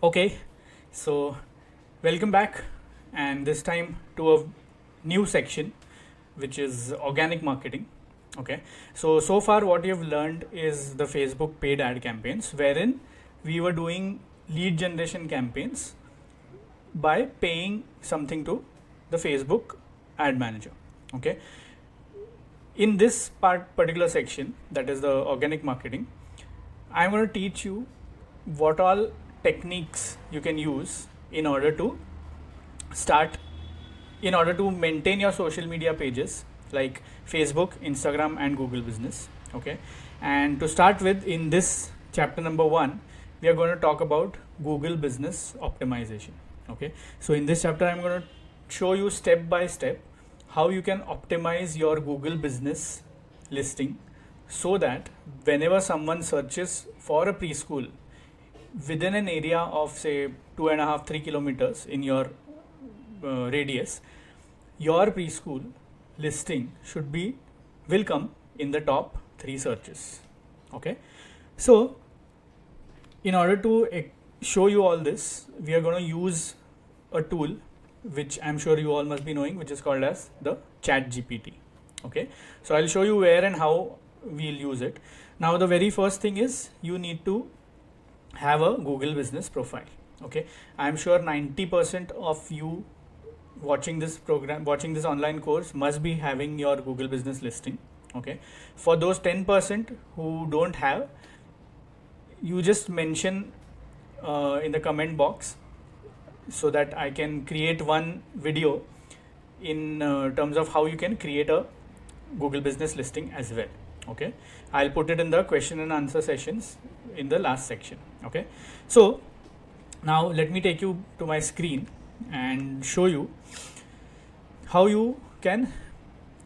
Okay, so welcome back, and this time to a new section which is organic marketing. Okay, so far what you've learned is the Facebook paid ad campaigns, wherein we were doing lead generation campaigns by paying something to the Facebook ad manager. Okay, in this particular section, that is the organic marketing, I'm going to teach you what all techniques you can use in order to start, in order to maintain your social media pages like Facebook, Instagram, and Google Business. Okay, and to start with, in this chapter number 1, we are going to talk about Google Business optimization. Okay, so in this chapter, I'm going to show you step by step how you can optimize your Google Business listing so that whenever someone searches for a preschool within an area of say 2.5-3 kilometers in your radius, your preschool listing will come in the top 3 searches. Okay, so in order to show you all this, we are going to use a tool which I'm sure you all must be knowing, which is called as the ChatGPT. Okay, so I'll show you where and how we'll use it. Now the very first thing is you need to have a Google Business profile. Okay, I'm sure 90% of you watching this online course must be having your Google Business listing. Okay, for those 10% who don't have, you just mention in the comment box so that I can create one video in terms of how you can create a Google Business listing as well. Okay, I'll put it in the question and answer sessions in the last section. Okay, so now let me take you to my screen and show you how you can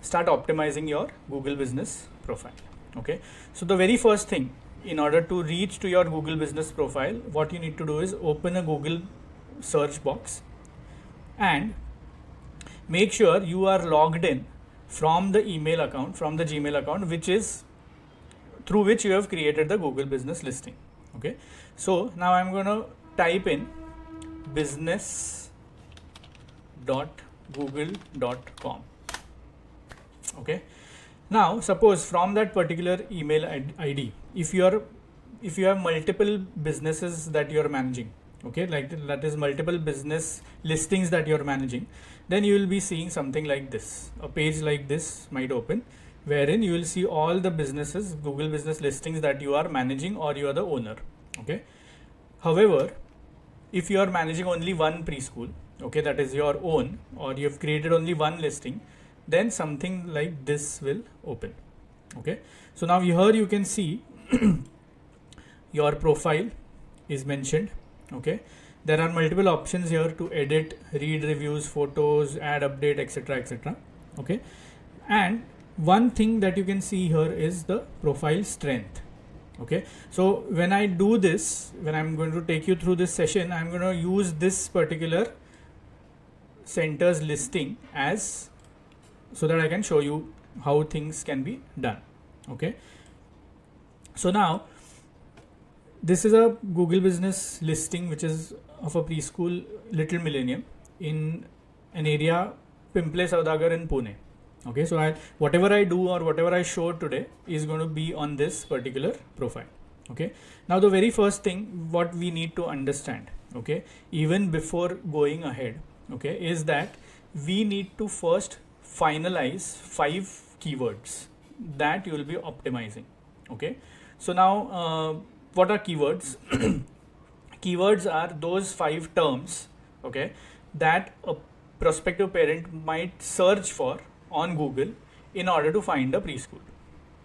start optimizing your Google Business profile. Okay, so the very first thing, in order to reach to your Google Business profile, what you need to do is open a Google search box and make sure you are logged in from the email account, from the Gmail account, which is through which you have created the Google Business listing. Okay, so now I'm going to type in business.google.com. okay, now suppose from that particular email ID, if you have multiple businesses that you are managing, okay, like that is multiple business listings that you are managing, then you will be seeing something like this. A page like this might open, wherein you will see all the businesses, Google Business listings that you are managing or you are the owner. Okay, however, if you are managing only one preschool, okay, that is your own, or you have created only one listing, then something like this will open. Okay, so now here you can see your profile is mentioned. Okay, there are multiple options here to edit, read reviews, photos, add update, etc, etc. Okay, and one thing that you can see here is the profile strength. Okay, so when I do this, when I'm going to take you through this session, I'm going to use this particular centers listing as so that I can show you how things can be done. Okay, so now this is a Google Business listing which is of a preschool Little Millennium in an area Pimple Saudagar in Pune. Okay, so whatever I do or whatever I show today is going to be on this particular profile. Okay, now the very first thing what we need to understand, okay, even before going ahead, okay, is that we need to first finalize 5 keywords that you will be optimizing. Okay, so now what are keywords? Keywords are those 5 terms, okay, that a prospective parent might search for on Google in order to find a preschool.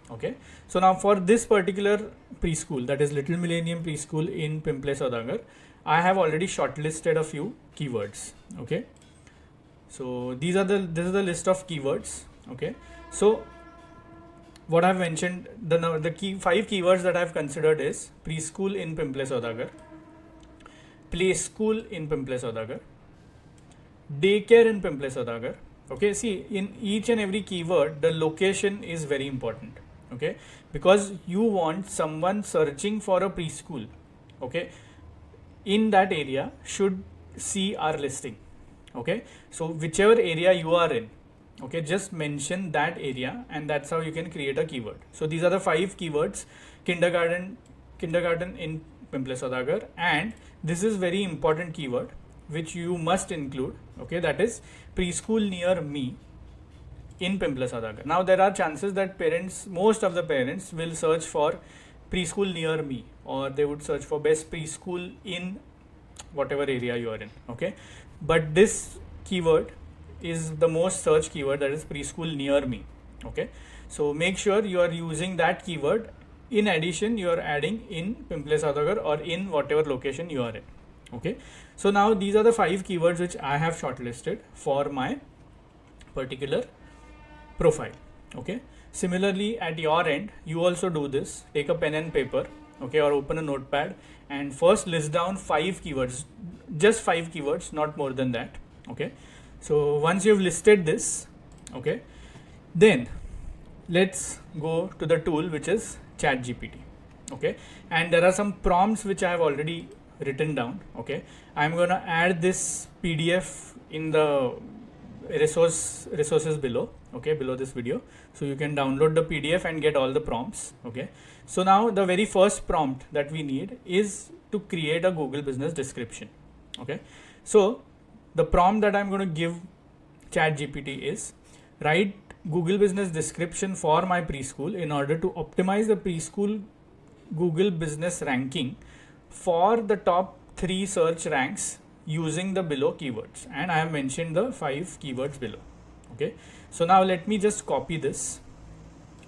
Okay, so now for this particular preschool, that is Little Millennium Preschool in Pimple Saudagar, I have already shortlisted a few keywords. Okay, so this is the list of keywords. Okay, so what I've mentioned, the 5 keywords that I've considered is preschool in Pimple Saudagar, Playschool in Pimple Saudagar, Daycare in Pimple Saudagar. Okay, see, in each and every keyword, the location is very important. Okay, because you want someone searching for a preschool. Okay, in that area should see our listing. Okay, so whichever area you are in, okay, just mention that area, and that's how you can create a keyword. So these are the 5 keywords: kindergarten in Pimple Saudagar, and this is very important keyword which you must include. Okay, that is preschool near me in Pimple Saudagar. Now there are chances that most of the parents will search for preschool near me, or they would search for best preschool in whatever area you are in. Okay, but this keyword is the most searched keyword, that is preschool near me. Okay, so make sure you are using that keyword. In addition, you are adding in Pimple Saudagar or in whatever location you are in. Okay, so now these are the 5 keywords which I have shortlisted for my particular profile. Okay, similarly at your end, you also do this. Take a pen and paper, okay, or open a notepad, and first list down 5 keywords, just 5 keywords, not more than that. Okay, so once you've listed this, okay, then let's go to the tool which is ChatGPT. Okay, and there are some prompts which I have already written down. Okay, I'm gonna add this PDF in the resources below, okay, below this video, so you can download the PDF and get all the prompts. Okay, so now the very first prompt that we need is to create a Google business description. Okay, so the prompt that I'm going to give ChatGPT is: write Google business description for my preschool in order to optimize the preschool Google business ranking for the top 3 search ranks using the below keywords. And I have mentioned the 5 keywords below. Okay, so now let me just copy this.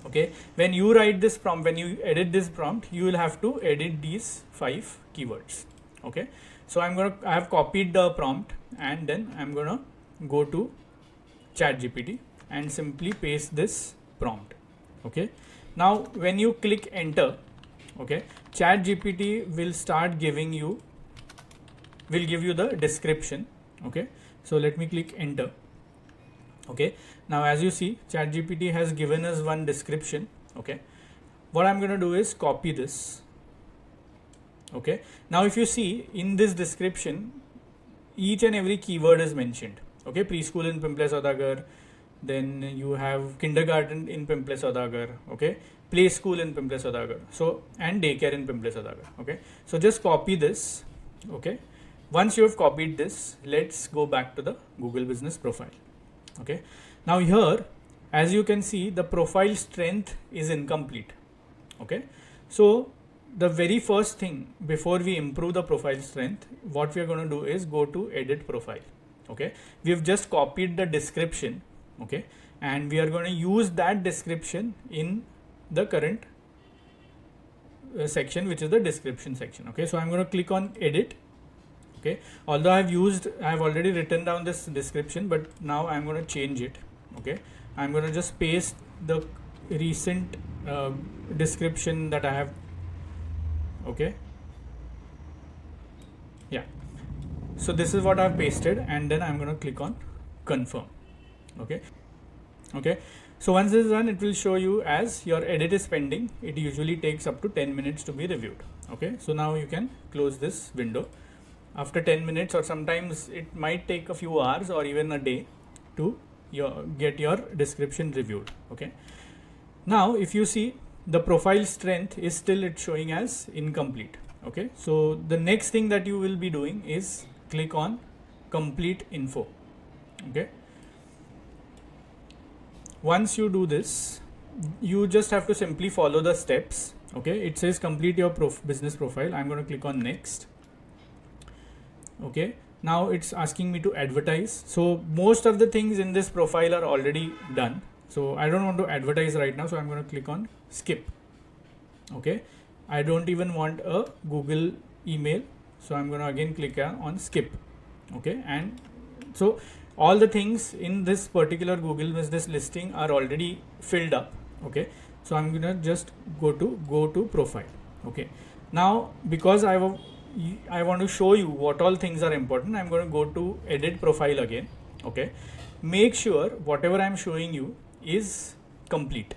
Okay, when you write this prompt, when you edit this prompt, you will have to edit these 5 keywords. Okay, so I have copied the prompt, and then I'm gonna go to ChatGPT and simply paste this prompt. Okay, now when you click enter, okay, ChatGPT will give you the description. Okay, so let me click enter. Okay, now as you see, ChatGPT has given us one description. Okay, what I'm going to do is copy this. Okay, now if you see in this description, each and every keyword is mentioned. Okay, preschool in Pimple Saudagar, then you have kindergarten in Pimple Saudagar, okay, Playschool in Pimple Saudagar, so, and Daycare in Pimple Saudagar. Okay, so just copy this. Okay, once you have copied this, let's go back to the Google business profile. Okay, now here, as you can see, the profile strength is incomplete. Okay, so the very first thing before we improve the profile strength, what we are going to do is go to edit profile. Okay, we have just copied the description. Okay, and we are going to use that description in the current section, which is the description section. Okay, so I'm going to click on edit. Okay, although I have already written down this description, but now I'm going to change it. Okay, I'm going to just paste the recent description that I have. Okay, yeah, so this is what I've pasted, and then I'm going to click on confirm. Okay, so once this is done, it will show you as your edit is pending. It usually takes up to 10 minutes to be reviewed. Okay, so now you can close this window. After 10 minutes, or sometimes it might take a few hours or even a day to get your description reviewed. Okay, now if you see, the profile strength is still showing as incomplete. Okay, so the next thing that you will be doing is click on complete info. Okay, once you do this, you just have to simply follow the steps. Okay, it says complete your business profile. I'm going to click on next. Okay, now it's asking me to advertise. So most of the things in this profile are already done, so I don't want to advertise right now, so I'm going to click on skip. Okay, I don't even want a Google email, so I'm going to again click on skip. Okay, and so all the things in this particular Google business listing are already filled up. Okay, so I'm going to just go to profile. Okay, now because I want to show you what all things are important, I'm going to go to edit profile again. Okay, make sure whatever I'm showing you is complete.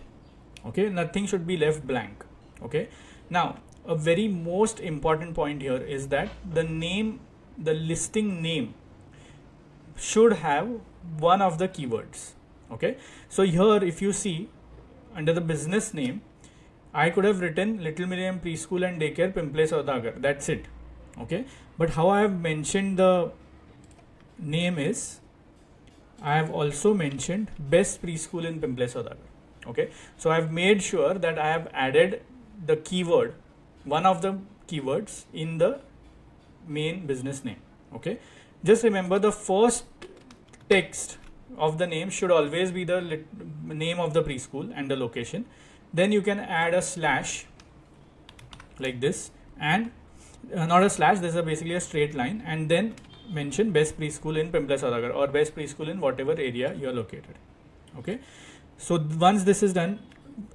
Okay, nothing should be left blank. Okay, now a very most important point here is that the name, the listing name should have one of the keywords. Okay, so here if you see under the business name, I could have written Little Miriam Preschool and Daycare, Pimple Saudagar. That's it. Okay, but how I have mentioned the name is, I have also mentioned Best Preschool in Pimple Saudagar. Okay, so I have made sure that I have added the keyword, one of the keywords in the main business name. Okay, just remember the first text of the name should always be the name of the preschool and the location. Then you can add a slash like this, and not a slash, this is basically a straight line, and then mention Best Preschool in Pimple Saudagar or Best Preschool in whatever area you are located. Okay, so once this is done,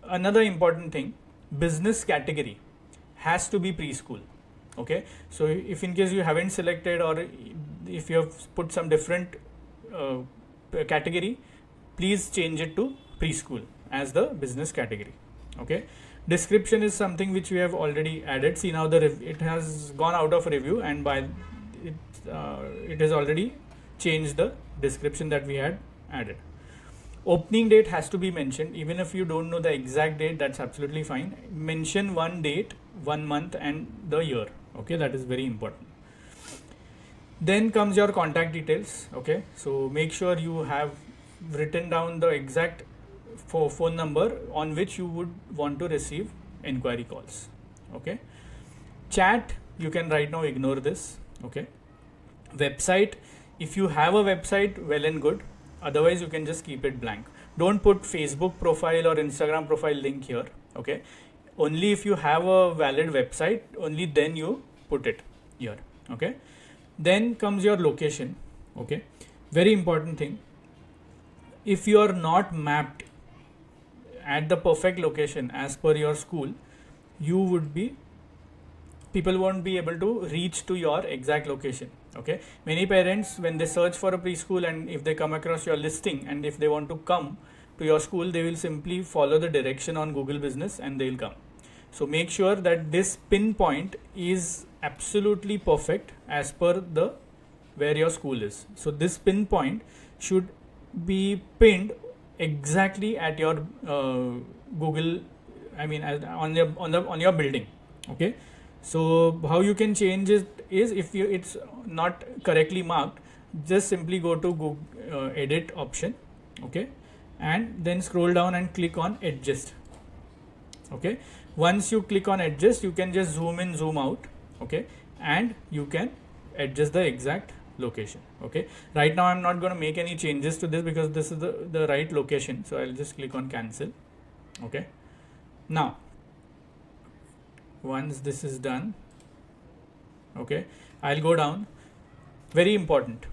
another important thing, business category has to be preschool. Okay, so if in case you haven't selected, or if you have put some different category, please change it to preschool as the business category. Okay, description is something which we have already added. See, now it has gone out of review, and by it has already changed the description that we had added. Opening date has to be mentioned. Even if you don't know the exact date, that's absolutely fine. Mention one date, 1 month, and the year. Okay, that is very important. Then comes your contact details. Okay, so make sure you have written down the exact phone number on which you would want to receive inquiry calls. Okay, chat, you can right now ignore this. Okay, website, if you have a website, well and good, otherwise you can just keep it blank. Don't put Facebook profile or Instagram profile link here. Okay, only if you have a valid website, only then you put it here. Okay, then comes your location. Okay, very important thing, if you are not mapped at the perfect location as per your school, people won't be able to reach to your exact location. Okay, many parents, when they search for a preschool and if they come across your listing and if they want to come to your school, they will simply follow the direction on Google Business and they'll come. So make sure that this pinpoint is absolutely perfect as per the where your school is. So this pinpoint should be pinned exactly at your Google, on your building. Okay, so how you can change it is, if it's not correctly marked, just simply go to Google edit option. Okay, and then scroll down and click on adjust. Okay, once you click on adjust, you can just zoom in, zoom out. Okay, and you can adjust the exact location. Okay, right now I'm not going to make any changes to this because this is the right location, so I'll just click on cancel. Okay, now once this is done, okay, I'll go down. Very important,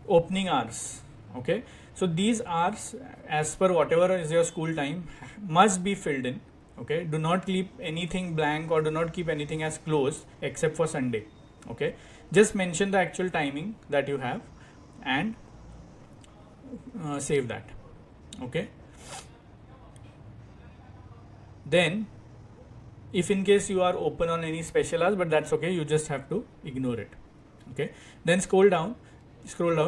opening hours. Okay, so these hours, as per whatever is your school time, must be filled in. Okay, do not keep anything blank or do not keep anything as closed except for Sunday. Okay, just mention the actual timing that you have and save that. Okay, then if in case you are open on any special hours, but that's okay, you just have to ignore it. Okay, then scroll down.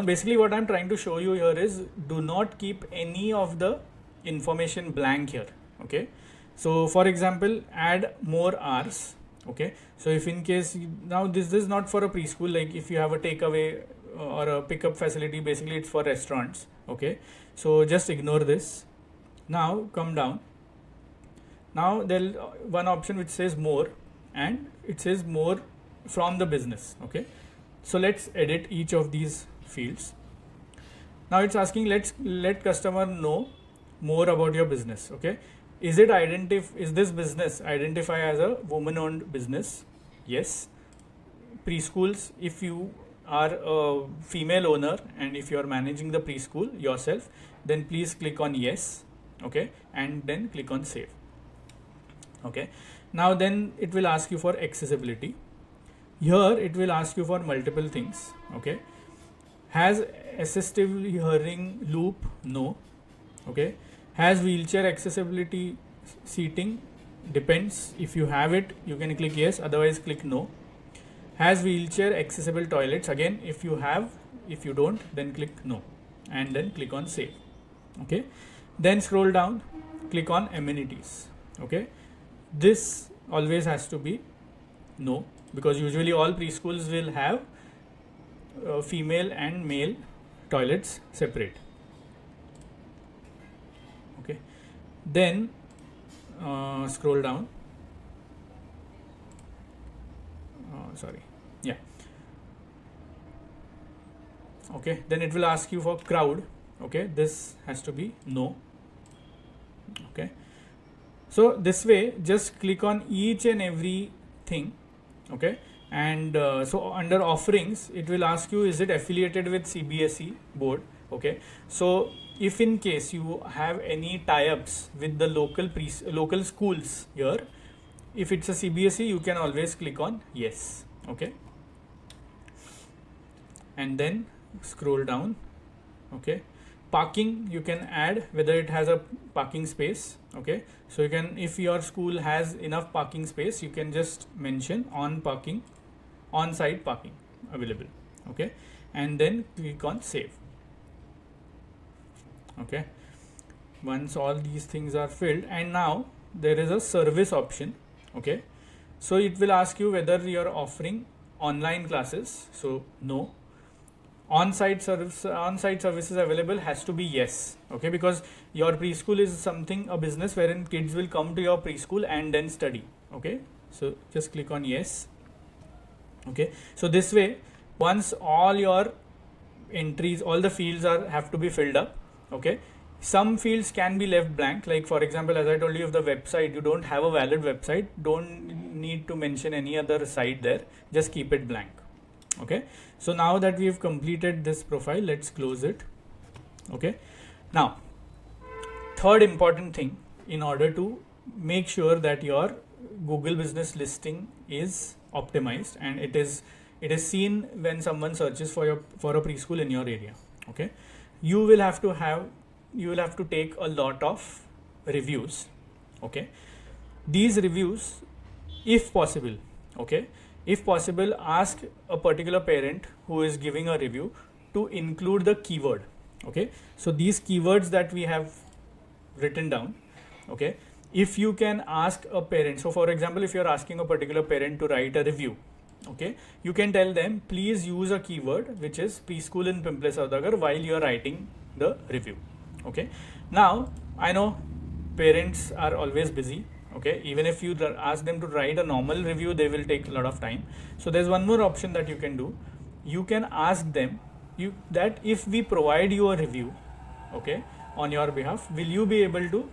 Basically what I'm trying to show you here is, do not keep any of the information blank here. Okay, so for example, add more hours. Okay, so if in case now this is not for a preschool, like if you have a takeaway or a pickup facility, basically it's for restaurants. Okay, so just ignore this. Now come down. Now there's one option which says more, and it says more from the business. Okay, so let's edit each of these fields. Now it's asking, let customer know more about your business. Okay, is this business identify as a woman-owned business? Yes. Preschools, if you are a female owner and if you are managing the preschool yourself, then please click on yes. Okay, and then click on save. Okay, now then it will ask you for accessibility. Here it will ask you for multiple things. Okay, has assistive hearing loop? No. Okay, has wheelchair accessibility seating? depends. If you have it, you can click yes, otherwise click no. Has wheelchair accessible toilets? Again, if you have, if you don't, then click no, and then click on save. Okay, then scroll down, click on amenities. Okay, this always has to be no, because usually all preschools will have female and male toilets separate. Okay, then scroll down. Sorry, yeah. Okay, then it will ask you for crowd. Okay, this has to be no. Okay, so this way, just click on each and every thing. Okay, and so under offerings, it will ask you, is it affiliated with CBSE board? Okay, so if in case you have any tie-ups with the local schools here, if it's a CBSE, you can always click on yes. Okay, and then scroll down. Okay, parking, you can add whether it has a parking space. Okay, so you can, if your school has enough parking space, you can just mention on-site parking available. Okay, and then click on save. Okay, once all these things are filled, and now there is a service option. Okay, so it will ask you whether you're offering online classes. So no. On-site services available has to be yes. Okay, because your preschool is something, a business wherein kids will come to your preschool and then study. Okay, so just click on yes. Okay, so this way, once all your entries, all the fields have to be filled up. Okay, some fields can be left blank, like for example, as I told you, if the website, you don't have a valid website, don't need to mention any other site there, just keep it blank. Okay, so now that we have completed this profile, let's close it. Okay, now third important thing, in order to make sure that your Google business listing is optimized and it is seen when someone searches for a preschool in your area. Okay, you will have to take a lot of reviews. Okay, these reviews, if possible, ask a particular parent who is giving a review to include the keyword. Okay, so these keywords that we have written down. Okay, if you can ask a parent, so for example, if you're asking a particular parent to write a review, okay, you can tell them, please use a keyword which is preschool in Pimple Saudagar while you're writing the review. Okay, now I know parents are always busy. Okay, even if you ask them to write a normal review, they will take a lot of time. So there's one more option that you can do. You can ask them that if we provide you a review, okay, on your behalf, will you be able to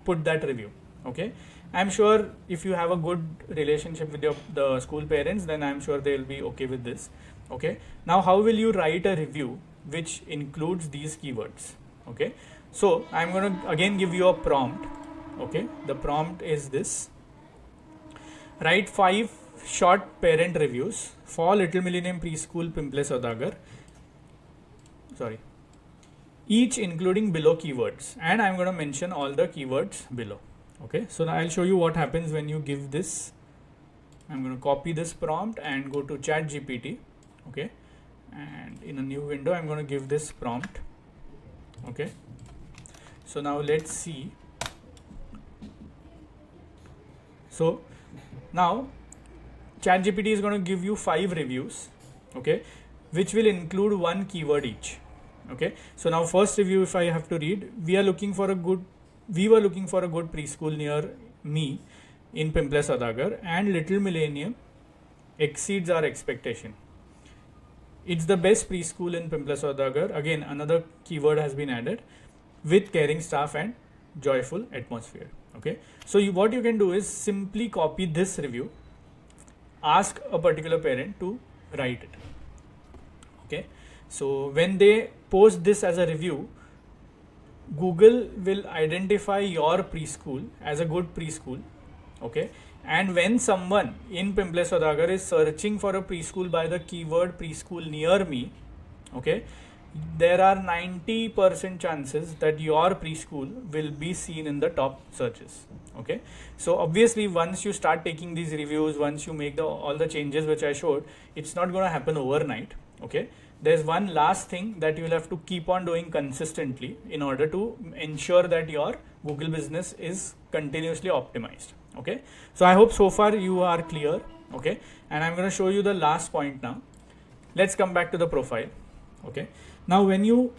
put that review? Okay, I'm sure if you have a good relationship with the school parents, then I'm sure they will be okay with this. Okay, now how will you write a review which includes these keywords? Okay, so I'm going to again give you a prompt. Okay, the prompt is this: write 5 short parent reviews for Little Millennium Preschool Pimple Saudagar, each including below keywords, and I'm going to mention all the keywords below. Okay, so now I'll show you what happens when you give this. I'm going to copy this prompt and go to ChatGPT. Okay, and in a new window, I'm going to give this prompt. Okay, so now let's see. So now ChatGPT is going to give you 5 reviews, okay, which will include 1 keyword each. Okay, so now first review, if I have to read, we were looking for a good preschool near me in Pimple Saudagar, and Little Millennium exceeds our expectation. It's the best preschool in Pimple Saudagar. Again, another keyword has been added, with caring staff and joyful atmosphere. Okay, so what you can do is simply copy this review, ask a particular parent to write it. Okay, so when they post this as a review, Google will identify your preschool as a good preschool. Okay, and when someone in Pimple Saudagar is searching for a preschool by the keyword preschool near me, okay, there are 90% chances that your preschool will be seen in the top searches. Okay, so obviously once you start taking these reviews, once you make all the changes which I showed, it's not going to happen overnight. Okay, there's one last thing that you'll have to keep on doing consistently in order to ensure that your Google business is continuously optimized. Okay, so I hope so far you are clear. Okay, and I'm going to show you the last point now. Let's come back to the profile. Okay, now when you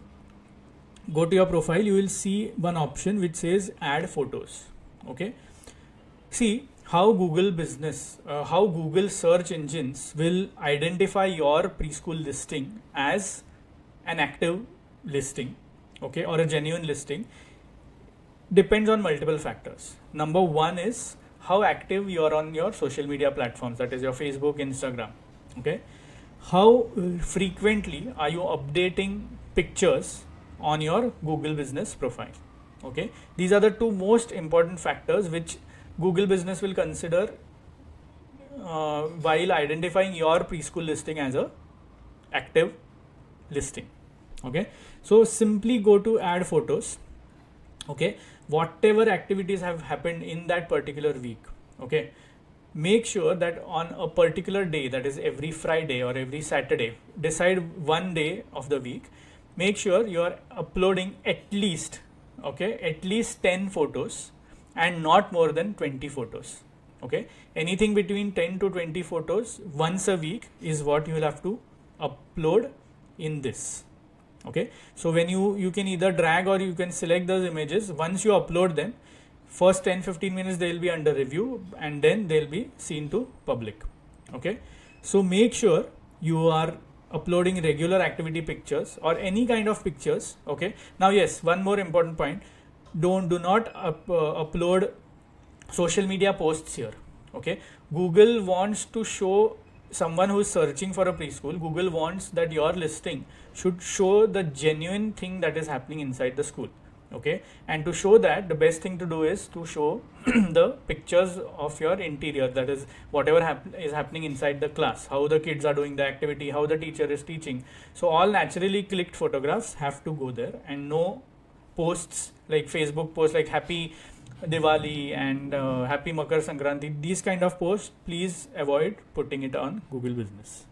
go to your profile, you will see one option which says add photos. Okay, see how Google business, how Google search engines will identify your preschool listing as an active listing, okay, or a genuine listing, depends on multiple factors. Number one is how active you are on your social media platforms, that is your Facebook, Instagram. Okay, how frequently are you updating pictures on your Google business profile? Okay, these are the two most important factors which Google business will consider while identifying your preschool listing as a active listing. Okay, so simply go to add photos. Okay, whatever activities have happened in that particular week. Okay, make sure that on a particular day, that is every Friday or every Saturday, decide one day of the week, make sure you are uploading at least 10 photos and not more than 20 photos. Okay, anything between 10 to 20 photos once a week is what you will have to upload in this. Okay, so when you can either drag or you can select those images. Once you upload them, first 10-15 minutes they will be under review and then they'll be seen to public. Okay, so make sure you are uploading regular activity pictures or any kind of pictures. Okay, now yes, one more important point, do not upload social media posts here. Okay, Google wants to show someone who is searching for a preschool, Google wants that your listing should show the genuine thing that is happening inside the school. Okay, and to show that, the best thing to do is to show the pictures of your interior, that is whatever is happening inside the class, how the kids are doing the activity, how the teacher is teaching. So all naturally clicked photographs have to go there, and no posts like Facebook posts like happy Diwali and happy Makar Sankranti, these kind of posts, please avoid putting it on Google business.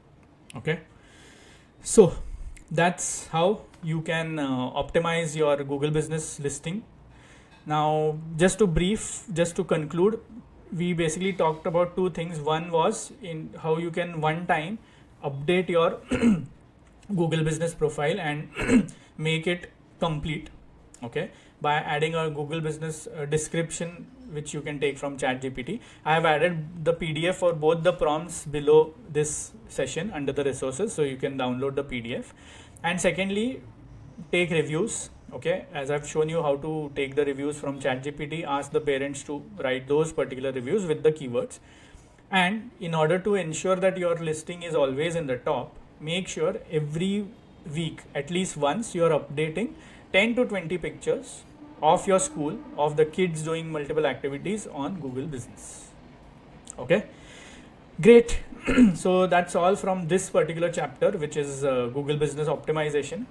Okay, so that's how you can optimize your Google business listing. Now just to conclude, we basically talked about two things. One was in how you can one time update your Google business profile and make it complete, okay, by adding a Google business description which you can take from ChatGPT. I have added the PDF for both the prompts below this session under the resources, so you can download the PDF. And secondly, take reviews. Okay, as I've shown you how to take the reviews from ChatGPT, ask the parents to write those particular reviews with the keywords. And in order to ensure that your listing is always in the top, make sure every week, at least once, you are updating 10 to 20 pictures of your school, of the kids doing multiple activities on Google Business. Okay, great. So that's all from this particular chapter, which is Google Business Optimization.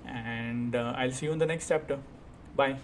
And I'll see you in the next chapter. Bye.